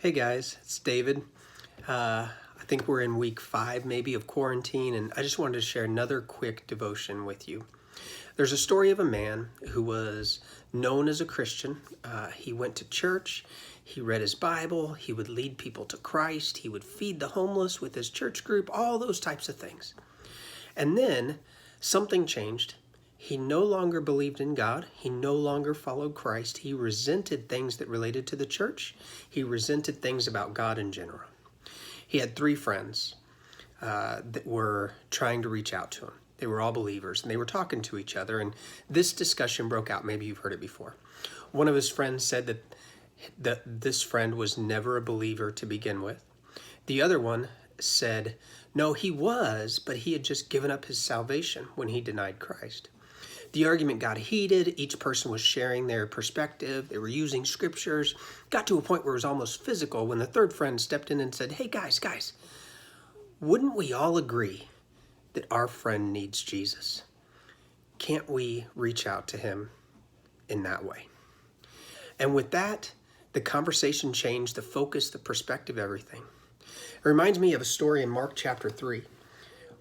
Hey guys, it's David. I think we're in week 5 maybe of quarantine, and I just wanted to share another quick devotion with you. There's a story of a man who was known as a Christian. He went to church, he read his Bible, he would lead people to Christ, he would feed the homeless with his church group, all those types of things. And then something changed. He no longer believed in God. He no longer followed Christ. He resented things that related to the church. He resented things about God in general. He had 3 friends that were trying to reach out to him. They were all believers, and they were talking to each other, and this discussion broke out. Maybe you've heard it before. One of his friends said that this friend was never a believer to begin with. The other one said, no, he was, but he had just given up his salvation when he denied Christ. The argument got heated. Each person was sharing their perspective. They were using scriptures. Got to a point where it was almost physical when the third friend stepped in and said, hey, guys, wouldn't we all agree that our friend needs Jesus? Can't we reach out to him in that way? And with that, the conversation changed, the focus, the perspective, everything. It reminds me of a story in Mark chapter 3.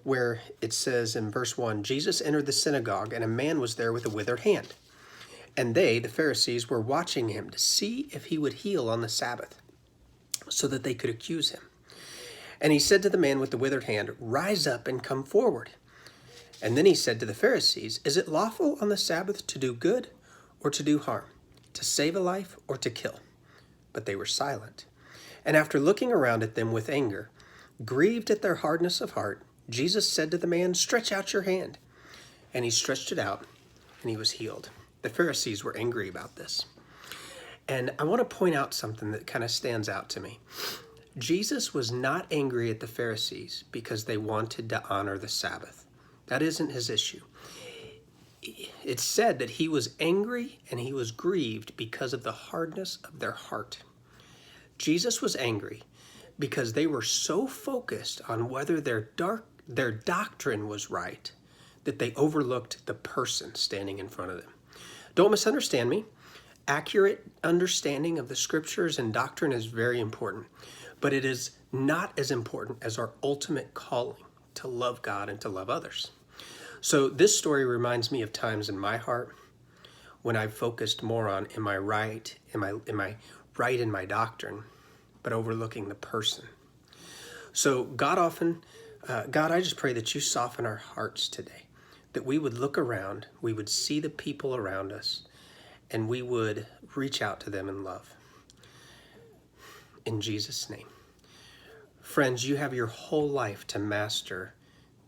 Where it says in verse 1, Jesus entered the synagogue, and a man was there with a withered hand. And they, the Pharisees, were watching him to see if he would heal on the Sabbath, so that they could accuse him. And he said to the man with the withered hand, rise up and come forward. And then he said to the Pharisees, is it lawful on the Sabbath to do good or to do harm, to save a life or to kill? But they were silent. And after looking around at them with anger, grieved at their hardness of heart, Jesus said to the man, stretch out your hand. And he stretched it out, and he was healed. The Pharisees were angry about this. And I want to point out something that kind of stands out to me. Jesus was not angry at the Pharisees because they wanted to honor the Sabbath. That isn't his issue. It's said that he was angry and he was grieved because of the hardness of their heart. Jesus was angry because they were so focused on whether their doctrine was right that they overlooked the person standing in front of them. Don't misunderstand me. Accurate understanding of the scriptures and doctrine is very important, but it is not as important as our ultimate calling to love God and to love others. So this story reminds me of times in my heart when I've focused more on, am I right? Am I right in my doctrine, but overlooking the person? So God, I just pray that you soften our hearts today, that we would look around, we would see the people around us, and we would reach out to them in love. In Jesus' name. Friends, you have your whole life to master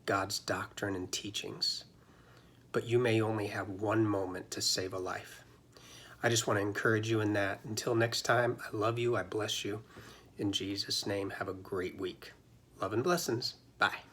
God's doctrine and teachings, but you may only have one moment to save a life. I just want to encourage you in that. Until next time, I love you, I bless you. In Jesus' name, have a great week. Love and blessings. Bye.